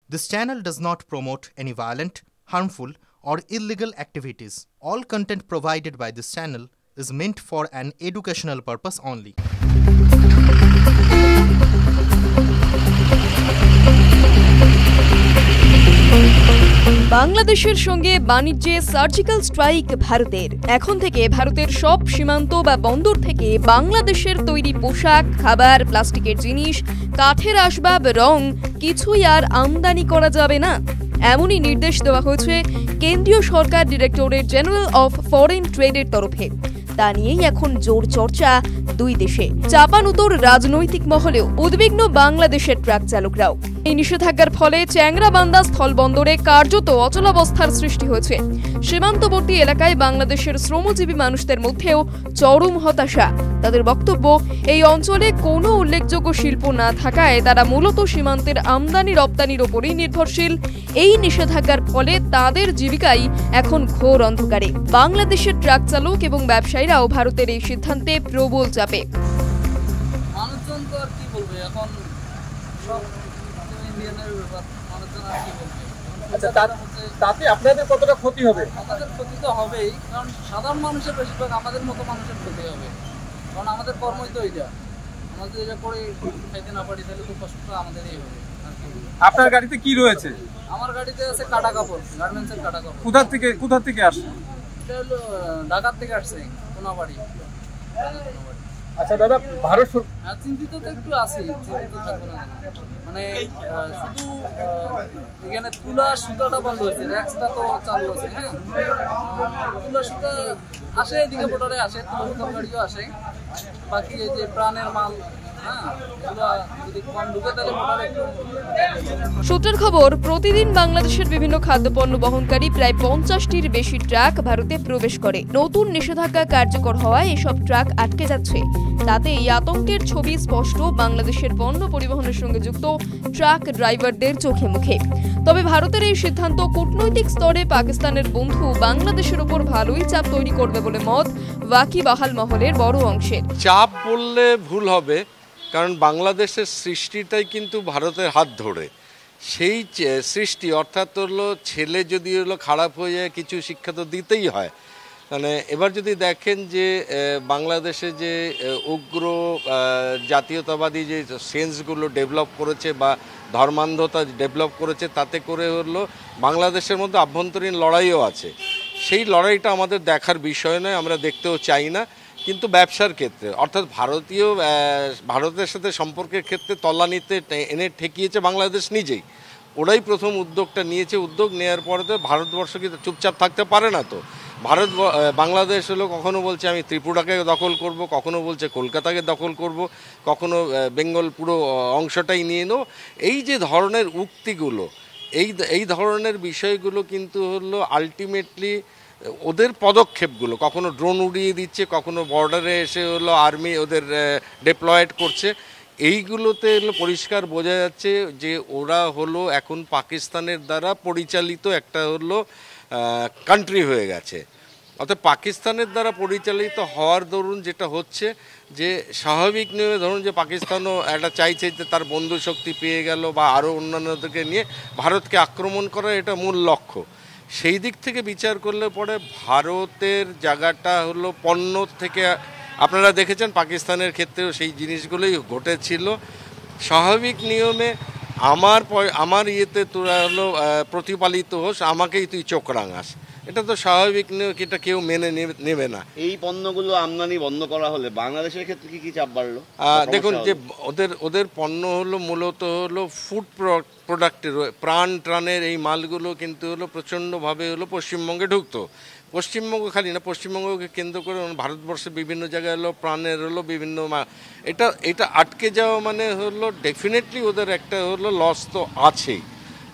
This channel does not promote any violent, harmful, or illegal activities. All content provided by this channel is meant for an educational purpose only. বাংলাদেশের সঙ্গে বাণিজ্যে surgical strike ভারতের। এখন থেকে ভারতের সব সীমান্ত বা বন্দর থেকে বাংলাদেশের তৈরি পোশাক, খাবার, প্লাস্টিকের জিনিস, কাঠের আসবাব, রং কিছুই আর আমদানি করা যাবে না, এমনই নির্দেশ দেওয়া হয়েছে কেন্দ্রীয় সরকার ডিরেক্টরেট জেনারেল অফ ফরেন ট্রেডের তরফে। তা নিয়েই এখন জোর চর্চা দুই দেশে। চাপানুতোর রাজনৈতিক মহলেও উদ্বিগ্ন বাংলাদেশের ট্রাক চালকরাও। এই নিষেধাজ্ঞার ফলে চ্যাংরাবান্ধা স্থলবন্দরে কার্যত অচলাবস্থার সৃষ্টি হয়েছে। সীমান্তবর্তী এলাকায় বাংলাদেশের শ্রমজীবী মানুষদের মধ্যেও চরম হতাশা। তাদের বক্তব্য, এই অঞ্চলে কোনো উল্লেখযোগ্য শিল্প না থাকায় তারা মূলত সীমান্তের আমদানি রপ্তানির ওপরেই নির্ভরশীল। এই নিষেধাজ্ঞার ফলে তাদের জীবিকাই এখন ঘোর অন্ধকারে। বাংলাদেশের ট্রাক চালক এবং ব্যবসায়ীরাও ভারতের এই সিদ্ধান্তে প্রবল চাপে। মানুষজন তো আর কি বলবে, এখন সব ইন্ডিয়ানের ব্যাপার, মানুষজন আর কি বলবে। আচ্ছা, তাতে আপনাদের কতটা ক্ষতি হবে? আমাদের ক্ষতি তো হবেই, কারণ সাধারণ মানুষের বেশিরভাগ আমাদের মতো মানুষের ক্ষতি হবে, কারণ আমাদের কর্মই তো এইটা। আমাদের এটা করে খাইতে না পারি তাহলে তো কষ্টটা আমাদেরই হবে। আপনার গাড়িতে কি রয়েছে? আমার গাড়িতে আছে কাটা কাপড়, গার্মেন্টসের কাটা কাপড়। কোথা থেকে আসছে? এটা হলো ঢাকার থেকে আসছে, কোনাবাড়ি। আচ্ছা দাদা, ভারত চিন্তিত তো একটু আছি, চিন্তিত থাকবো না। মানে শুধু এখানে তুলা সুতাটা বন্ধ হয়েছে, র্যাক্সটা তো চালু আছে। হ্যাঁ, তুলা সুতা আসে, এদিকে বোর্ডারে আসে, তুলা সুতার গাড়িও আসে। বাকি এই যে প্রাণের মাল, সূত্রের খবর, প্রতিদিন বাংলাদেশের বিভিন্ন খাদ্যপণ্য বহনকারী প্রায় 50টির বেশি ট্রাক ভারতে প্রবেশ করে। নতুন নিষেধাজ্ঞা কার্যকর হওয়ায় এসব ট্রাক আটকে যাচ্ছে। তাতে এই আতঙ্কের ছবি স্পষ্ট বাংলাদেশের পণ্য পরিবহনের সঙ্গে যুক্ত ট্রাক ড্রাইভারদের চোখে মুখে। তবে ভারতের এই সিদ্ধান্ত কূটনৈতিক স্তরে পাকিস্তানের বন্ধু বাংলাদেশের উপর ভালোই চাপ তৈরি করবে বলে মত ওয়াকিবহাল মহলের বড় অংশের। চাপ বললে ভুল হবে, কারণ বাংলাদেশের সৃষ্টিটাই কিন্তু ভারতের হাত ধরে। সেই সৃষ্টি অর্থাৎ হলো ছেলে যদি হলো খারাপ হয়ে যায়, কিছু শিক্ষা তো দিতেই হয়। মানে এবার যদি দেখেন যে বাংলাদেশে যে উগ্র জাতীয়তাবাদী যে সেন্সগুলো ডেভেলপ করেছে বা ধর্মান্ধতা ডেভেলপ করেছে, তাতে করে হলো বাংলাদেশের মধ্যে আভ্যন্তরীণ লড়াইও আছে। সেই লড়াইটা আমাদের দেখার বিষয় নয়, আমরা দেখতেও চাই না। কিন্তু ব্যবসার ক্ষেত্রে অর্থাৎ ভারতের সাথে সম্পর্কের ক্ষেত্রে তলানিতে এনে ঠেকিয়েছে বাংলাদেশ নিজেই। ওরাই প্রথম উদ্যোগটা নিয়েছে। উদ্যোগ নেওয়ার পরে তো ভারতবর্ষ কিন্তু চুপচাপ থাকতে পারে না। তো বাংলাদেশ হলো কখনো বলছে আমি ত্রিপুরাকে দখল করব, কখনো বলছে কলকাতাকে দখল করব, কখনো বেঙ্গল পুরো অংশটাই নিয়ে নেব। এই যে ধরনের উক্তিগুলো, এই ধরনের বিষয়গুলো কিন্তু হলো আলটিমেটলি ওদের পদক্ষেপগুলো, কখনো ড্রোন উড়িয়ে দিচ্ছে, কখনো বর্ডারে এসে হলো আর্মি ওদের ডিপ্লয়েড করছে। এইগুলোতে হলো পরিষ্কার বোঝা যাচ্ছে যে ওরা হলো এখন পাকিস্তানের দ্বারা পরিচালিত একটা হলো কান্ট্রি হয়ে গেছে। অর্থাৎ পাকিস্তানের দ্বারা পরিচালিত হওয়ার দরুন যেটা হচ্ছে যে স্বাভাবিক নিয়মে ধরুন যে পাকিস্তানও একটা চাইছে যে তার বন্ধু শক্তি পেয়ে গেল বা আরও অন্যান্যদেরকে নিয়ে ভারতকে আক্রমণ করা, এটা মূল লক্ষ্য। সেই দিক থেকে বিচার করলে পরে ভারতের জায়গাটা হলো পণ্য থেকে, আপনারা দেখেছেন পাকিস্তানের ক্ষেত্রেও সেই জিনিসগুলোই ঘটেছিল। স্বাভাবিক নিয়মে আমার ইয়েতে তোরা হলো প্রতিপালিত হোস, আমাকেই তুই চোখ রাঙাস, এটা তো স্বাভাবিক নিয়ম, এটা কেউ মেনে নেবে না। এই পণ্যগুলো আমদানি বন্ধ করা হলে বাংলাদেশের ক্ষেত্রে কি চাপ বাড়লো? দেখুন যে ওদের পণ্য হলো মূলত হলো ফুড প্রোডাক্টের, প্রাণের এই মালগুলো কিন্তু হলো প্রচণ্ডভাবে হলো পশ্চিমবঙ্গে ঢুকতো। পশ্চিমবঙ্গ খালি না, পশ্চিমবঙ্গকে কেন্দ্র করে ভারতবর্ষের বিভিন্ন জায়গায় হলো প্রাণের হলো বিভিন্ন এটা আটকে যাওয়া মানে হলো ডেফিনেটলি ওদের একটা হলো লস তো আছেই,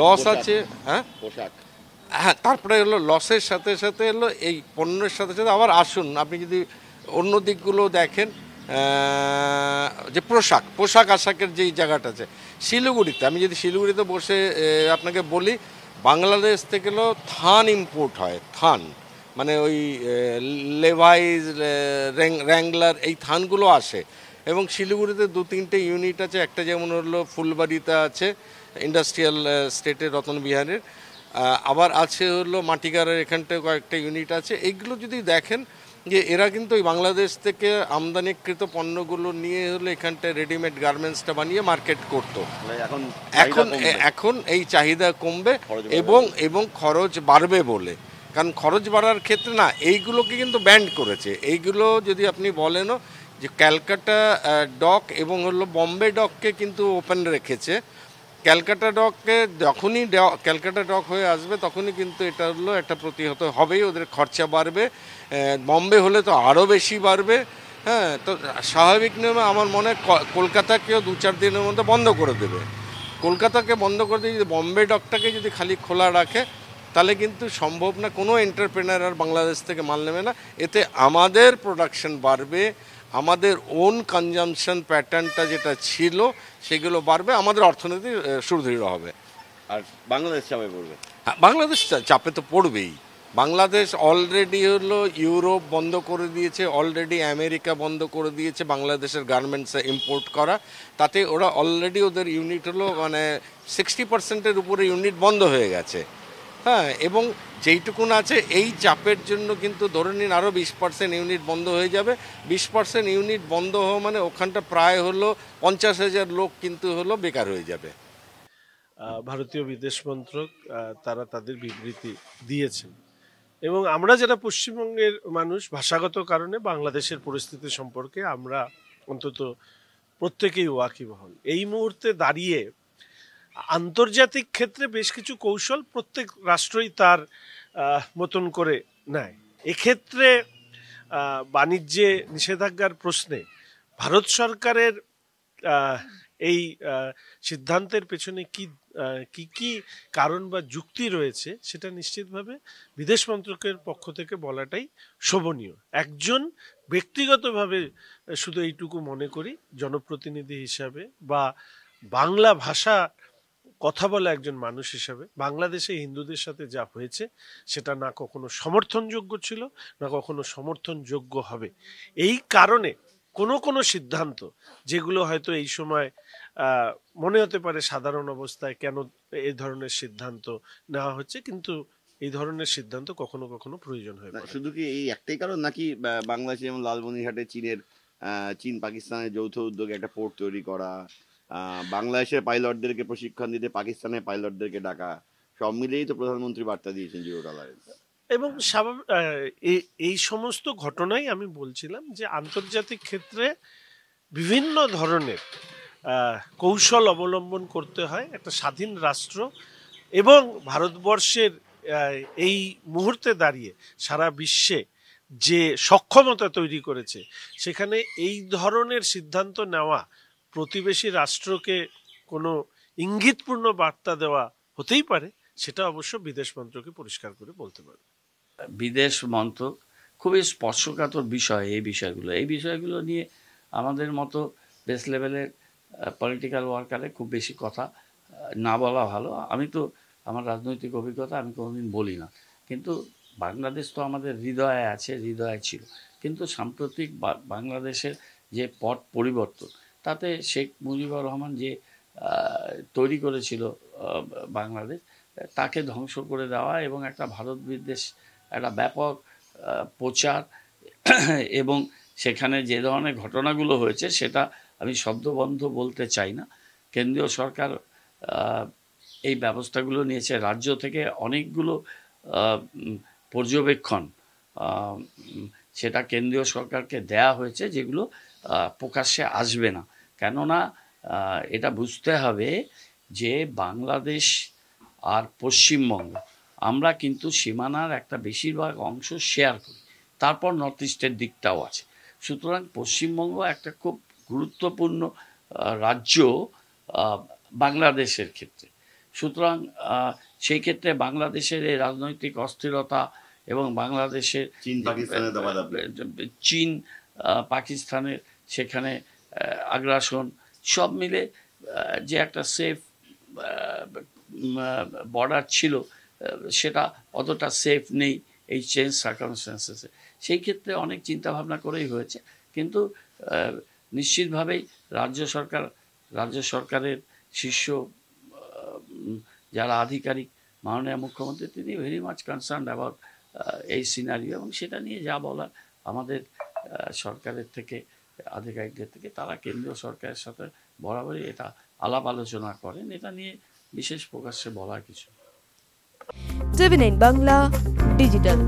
লস আছে। হ্যাঁ, তারপরে হলো লসের সাথে সাথে হলো এই পণ্যের সাথে সাথে আবার আসুন আপনি যদি অন্য দিকগুলো দেখেন, যে পোশাক আশাকের যেই জায়গাটা আছে শিলিগুড়িতে, আমি যদি শিলিগুড়িতে বসে আপনাকে বলি, বাংলাদেশ থেকে হলো থান ইম্পোর্ট হয়, থান মানে ওই লেভাইস, র্যাঙ্গলার, এই থানগুলো আসে। এবং শিলিগুড়িতে 2-3টে ইউনিট আছে, একটা যেমন হলো ফুলবাড়িতে আছে, ইন্ডাস্ট্রিয়াল স্টেটের রতনবিহারের, আবার আছে হলো মাটিগাড়ের এখানটায় কয়েকটা ইউনিট আছে। এইগুলো যদি দেখেন যে এরা কিন্তু ওই বাংলাদেশ থেকে আমদানিকৃত পণ্যগুলো নিয়ে হলো এখানটায় রেডিমেড গার্মেন্টসটা বানিয়ে মার্কেট করতো। এখন এখন এখন এই চাহিদা কমবে এবং খরচ বাড়বে বলে, কারণ খরচ বাড়ার ক্ষেত্রে না এইগুলোকে কিন্তু ব্যান্ড করেছে। এইগুলো যদি আপনি বলেনও যে ক্যালকাটা ডক এবং হলো বম্বে ডককে কিন্তু ওপেন রেখেছে। ক্যালকাটা ডককে যখনই ক্যালকাটা ডক হয়ে আসবে তখনই কিন্তু এটা হলো একটা প্রতিহত হবেই, ওদের খরচা বাড়বে। বম্বে হলে তো আরও বেশি বাড়বে। হ্যাঁ, তো স্বাভাবিক নিয়মে আমার মনে হয় কলকাতাকেও 2-4 দিনের মধ্যে বন্ধ করে দেবে। কলকাতাকে বন্ধ করে দিয়ে যদি বম্বে ডকটাকে যদি খালি খোলা রাখে তাহলে কিন্তু সম্ভব না, কোনো এন্টারপ্রেনার আর বাংলাদেশ থেকে মাল নেবে না। এতে আমাদের প্রোডাকশন বাড়বে, আমাদের ওন কনজামশন প্যাটার্নটা যেটা ছিল সেগুলো বাড়বে, আমাদের অর্থনীতি সুদৃঢ় হবে। আর বাংলাদেশ চাপে পড়বে। হ্যাঁ, বাংলাদেশ চাপে তো পড়বেই। বাংলাদেশ অলরেডি হলো ইউরোপ বন্ধ করে দিয়েছে, অলরেডি আমেরিকা বন্ধ করে দিয়েছে বাংলাদেশের গার্মেন্টসে ইম্পোর্ট করা। তাতে ওরা অলরেডি ওদের ইউনিট হলো মানে 60%-এর উপরে ইউনিট বন্ধ হয়ে গেছে। হ্যাঁ, এবং যেইটুকুন আছে এই চাপের জন্য কিন্তু ধরে নিন আরও 20% ইউনিট বন্ধ হয়ে যাবে। 20% ইউনিট বন্ধ হওয়া মানে ওখানটা প্রায় হলো 50,000 লোক কিন্তু হলো বেকার হয়ে যাবে। ভারতীয় বিদেশ মন্ত্রক তারা তাদের বিবৃতি দিয়েছেন এবং আমরা যারা পশ্চিমবঙ্গের মানুষ ভাষাগত কারণে বাংলাদেশের পরিস্থিতি সম্পর্কে আমরা অন্তত প্রত্যেকেই ওয়াকিবহাল। এই মুহূর্তে দাঁড়িয়ে আন্তর্জাতিক ক্ষেত্রে বেশ কিছু কৌশল প্রত্যেক রাষ্ট্রই তার মতন করে নেয়। এক্ষেত্রে বাণিজ্যে নিষেধাজ্ঞার প্রশ্নে ভারত সরকারের এই সিদ্ধান্তের পেছনে কি কি কারণ বা যুক্তি রয়েছে সেটা নিশ্চিতভাবে বিদেশ মন্ত্রকের পক্ষ থেকে বলাটাই শোভনীয়। একজন ব্যক্তিগতভাবে শুধু এইটুকু মনে করি, জনপ্রতিনিধি হিসাবে বা বাংলা ভাষা কথা বলা একজন মানুষ হিসাবে বাংলাদেশে হিন্দুদের সাথে যা হয়েছে সেটা না কখনো সমর্থনযোগ্য ছিল না কখনো সমর্থনযোগ্য হবে। এই কারণে কোনো সিদ্ধান্ত যেগুলো হয়তো এই সময় মনে হতে পারে সাধারণ অবস্থায় কেন এই ধরনের সিদ্ধান্ত নেওয়া হচ্ছে, কিন্তু এই ধরনের সিদ্ধান্ত কখনো কখনো প্রয়োজন হয়। শুধু কি এই একটাই কারণ নাকি বাংলাদেশে যেমন লালমনিরহাটে চীন পাকিস্তানের যৌথ উদ্যোগে একটা পোর্ট তৈরি করা, বাংলাদেশের পাইলটদেরকে প্রশিক্ষণ দিতে পাকিস্তানের পাইলটদেরকে ডাকা, সব মিলেই তো প্রধানমন্ত্রী বার্তা দিয়েছেন জিরো টলারেন্স। এবং এই সমস্ত ঘটনাই আমি বলছিলাম যে আন্তর্জাতিক ক্ষেত্রে বিভিন্ন ধরনের কৌশল অবলম্বন করতে হয় একটা স্বাধীন রাষ্ট্র, এবং ভারতবর্ষের এই মুহূর্তে দাঁড়িয়ে সারা বিশ্বে যে সক্ষমতা তৈরি করেছে সেখানে এই ধরনের সিদ্ধান্ত নেওয়া প্রতিবেশী রাষ্ট্রকে কোনো ইঙ্গিতপূর্ণ বার্তা দেওয়া হতেই পারে, সেটা অবশ্য বিদেশ মন্ত্রকে পরিষ্কার করে বলতে পারবে। বিদেশ মন্ত্রক খুবই স্পর্শকাতর বিষয়। এই বিষয়গুলো নিয়ে আমাদের মতো বেস লেভেলের পলিটিক্যাল ওয়ার্কারে খুব বেশি কথা না বলা ভালো। আমি তো আমার রাজনৈতিক অভিজ্ঞতা আমি কোনোদিন বলি না, কিন্তু বাংলাদেশ তো আমাদের হৃদয়ে আছে, হৃদয়ে ছিল। কিন্তু সাম্প্রতিক বাংলাদেশের যে পট পরিবর্তন, তাতে শেখ মুজিবুর রহমান যে তৈরি করেছিল বাংলাদেশ, তাকে ধ্বংস করে দেওয়া এবং একটা ভারত বিদ্বেষ একটা ব্যাপক প্রচার এবং সেখানে যে ধরনের ঘটনাগুলো হয়েছে সেটা আমি শব্দবন্ধ বলতে চাই না। কেন্দ্রীয় সরকার এই ব্যবস্থাগুলো নিয়েছে, রাজ্য থেকে অনেকগুলো পর্যবেক্ষণ সেটা কেন্দ্রীয় সরকারকে দেয়া হয়েছে, যেগুলো প্রকাশ্যে আসবে না। কেননা এটা বুঝতে হবে যে বাংলাদেশ আর পশ্চিমবঙ্গ আমরা কিন্তু সীমানার একটা বেশিরভাগ অংশ শেয়ার করি, তারপর নর্থ ইস্টের দিকটাও আছে। সুতরাং পশ্চিমবঙ্গ একটা খুব গুরুত্বপূর্ণ রাজ্য বাংলাদেশের ক্ষেত্রে। সুতরাং সেই ক্ষেত্রে বাংলাদেশের এই রাজনৈতিক অস্থিরতা এবং বাংলাদেশের চীন পাকিস্তানের সেখানে আগ্রাসন সব মিলে যে একটা সেফ বর্ডার ছিল সেটা অতটা সেফ নেই এই চেঞ্জ সার্কামস্ট্যান্সেসে। সেই ক্ষেত্রে অনেক চিন্তাভাবনা করেই হয়েছে, কিন্তু নিশ্চিতভাবেই রাজ্য সরকারের শীর্ষ যারা আধিকারিক মাননীয় মুখ্যমন্ত্রী তিনি ভেরি মাচ কনসার্ন অ্যাবাউট এই সিনারিও, এবং সেটা নিয়ে যা বলার আমাদের সরকারের থেকে আধিকারিকদের থেকে তারা কেন্দ্রীয় সরকারের সাথে বরাবরই এটা আলাপ আলোচনা করেন, এটা নিয়ে বিশেষ প্রকাশ্যে বলার কিছু। টিভি9 বাংলা ডিজিটাল।